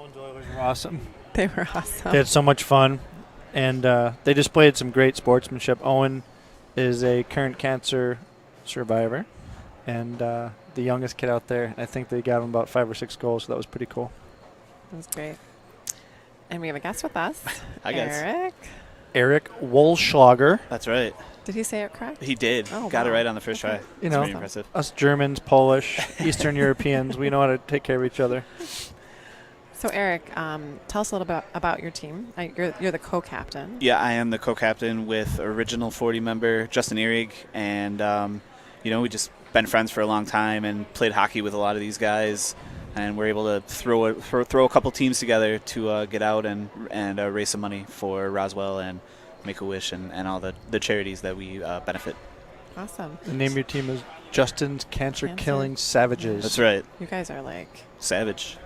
Owen's Oilers were awesome. They were awesome. They had so much fun, and they displayed some great sportsmanship. Owen is a current cancer survivor, and the youngest kid out there. I think they got him about 5 or 6 goals, so that was pretty cool. That was great. And we have a guest with us. Hi, guys. Erik Wollschlager. That's right. Did he say it correct? He did. Oh, Got it wow. right on the first try. You That's know, pretty impressive. Us Germans, Polish, Eastern Europeans, we know how to take care of each other. So, Erik, tell us a little bit about your team. You're the co-captain. Yeah, I am the co-captain with original 40 member Justin Erik, and we just been friends for a long time and played hockey with a lot of these guys, and we're able to throw a couple teams together to get out and raise some money for Roswell and Make-A-Wish and all the charities that we benefit. Awesome. The name of your team is Justin's Cancer Killing Savages. That's right. You guys are like Savage.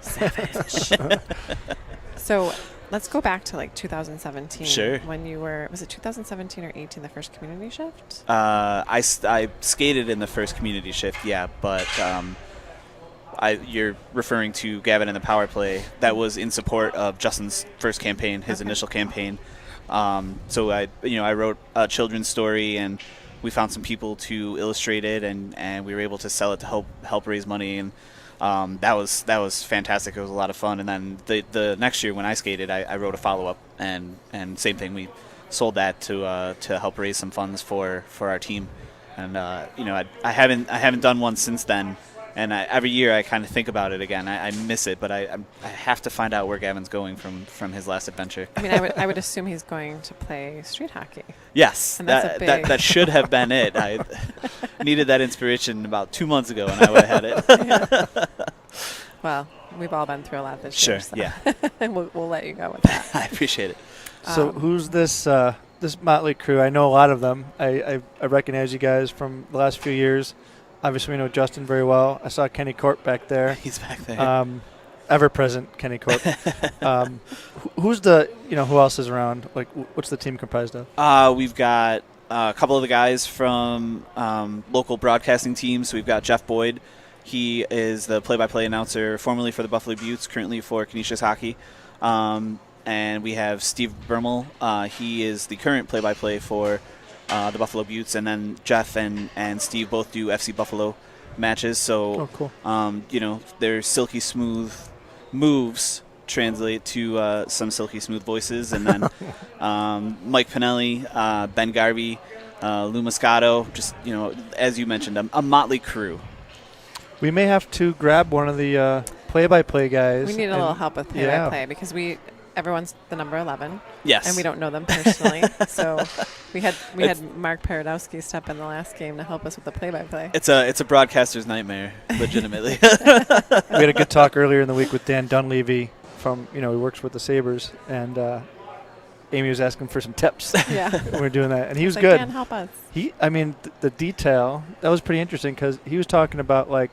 So let's go back to like 2017. Sure. When you were, was it 2017 or 18, the first community shift? I skated in the first community shift, yeah, but you're referring to Gavin and the power play. That was in support of Justin's first campaign, his initial campaign. So I wrote a children's story, and we found some people to illustrate it, and we were able to sell it to help raise money, and that was fantastic. It was a lot of fun. And then the next year when I skated, I wrote a follow-up, and same thing. We sold that to help raise some funds for our team. And I haven't done one since then. And every year I kind of think about it again. I miss it, but I have to find out where Gavin's going from his last adventure. I mean, I would assume he's going to play street hockey. Yes, And that's that should have been it. I needed that inspiration about 2 months ago, and I would have had it. Yeah. Well, we've all been through a lot this year. Sure, So. yeah. And we'll let you go with that. I appreciate it. So who's this motley crew? I know a lot of them. I recognize you guys from the last few years. Obviously, we know Justin very well. I saw Kenny Corp back there. He's back there. Ever-present Kenny Corp. Who's who else is around? Like, what's the team comprised of? We've got a couple of the guys from local broadcasting teams. So we've got Jeff Boyd. He is the play-by-play announcer, formerly for the Buffalo Buttes, currently for Canisius Hockey. And we have Steve Bermel. He is the current play-by-play for the Buffalo Buttes, and then Jeff and Steve both do FC Buffalo matches. So, cool. their silky smooth moves translate to some silky smooth voices, and then Mike Pinelli, Ben Garvey, Lou Moscato. Just as you mentioned, a motley crew. We may have to grab one of the play-by-play guys. We need a little help with play-by-play because everyone's the number 11. Yes. And we don't know them personally. So we had Mark Paradowski step in the last game to help us with the play-by-play. It's a broadcaster's nightmare, legitimately. We had a good talk earlier in the week with Dan Dunleavy from, he works with the Sabres, and Amy was asking for some tips. Yeah. when we were doing that, and he was like, good. Dan, help us. The detail, that was pretty interesting because he was talking about, like,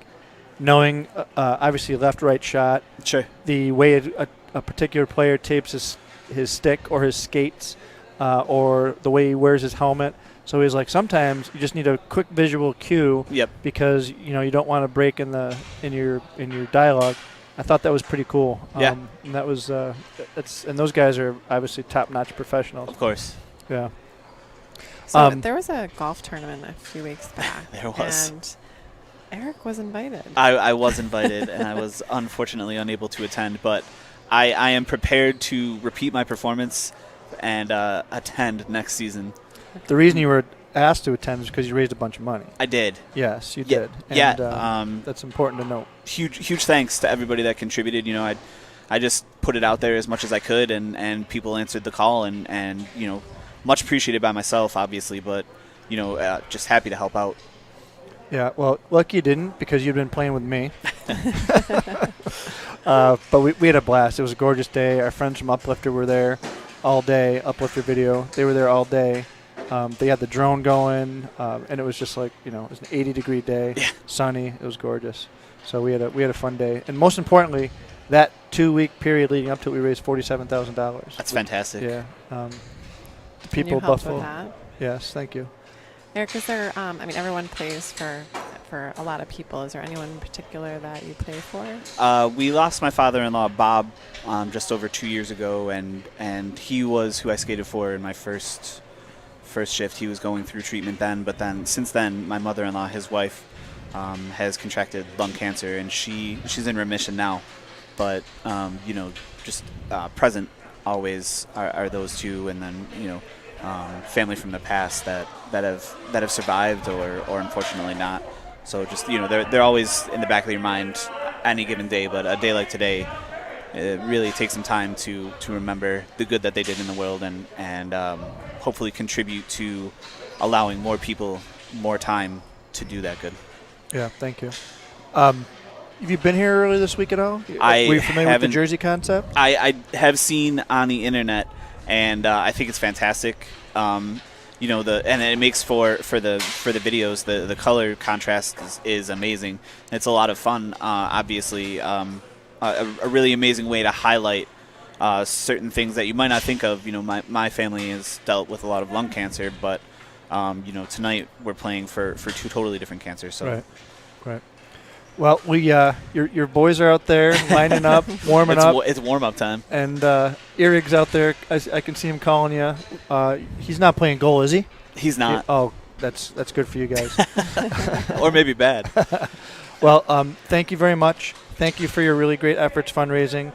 knowing, obviously, left, right shot. Sure. The way a particular player tapes his stick or his skates, or the way he wears his helmet. So he's like, sometimes you just need a quick visual cue. Yep. Because you don't want to break in your dialogue. I thought that was pretty cool. Yeah. And that was and those guys are obviously top-notch professionals. Of course. Yeah. So there was a golf tournament a few weeks back. There was. And Erik was invited. I was invited, and I was unfortunately unable to attend, but I am prepared to repeat my performance and attend next season. The reason you were asked to attend is because you raised a bunch of money. I did. Yes, you did. And, that's important to note. Huge thanks to everybody that contributed. I just put it out there as much as I could, and people answered the call, and much appreciated by myself, obviously, but just happy to help out. Yeah, well, lucky you didn't because you'd been playing with me. But we had a blast. It was a gorgeous day. Our friends from Uplifter were there all day. Uplifter Video, they were there all day. They had the drone going, and it was just like it was an 80-degree day, sunny. It was gorgeous. So we had a fun day, and most importantly, that 2-week period leading up to it, we raised $47,000. That's fantastic. Yeah. The people you of Buffalo. with that? Yes, thank you. Erik, is there? Everyone plays for for a lot of people. Is there anyone in particular that you play for? We lost my father-in-law, Bob, just over 2 years ago, and he was who I skated for in my first shift. He was going through treatment then, but then since then, my mother-in-law, his wife, has contracted lung cancer, and she's in remission now. But just present always are those two, and then family from the past that have survived or unfortunately not. So just they're always in the back of your mind any given day. But a day like today, it really takes some time to remember the good that they did in the world and hopefully contribute to allowing more people more time to do that good. Yeah, thank you. Have you been here earlier this week at all? Were you familiar with the jersey concept? I have seen on the internet, and I think it's fantastic. And it makes for the videos, the color contrast is amazing. It's a lot of fun. Obviously, a really amazing way to highlight certain things that you might not think of. My family has dealt with a lot of lung cancer, but tonight we're playing for two totally different cancers. So. Right. Well, your boys are out there lining up, warming up. It's warm-up time. And Erik's out there. I can see him calling you. He's not playing goal, is he? He's not. That's good for you guys. Or maybe bad. Well, thank you very much. Thank you for your really great efforts fundraising.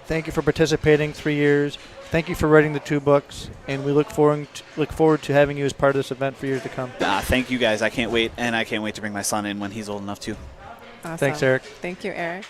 Thank you for participating 3 years. Thank you for writing the 2 books, and we look forward to having you as part of this event for years to come. Thank you guys. I can't wait, and I can't wait to bring my son in when he's old enough to. Awesome. Thanks, Erik. Thank you, Erik.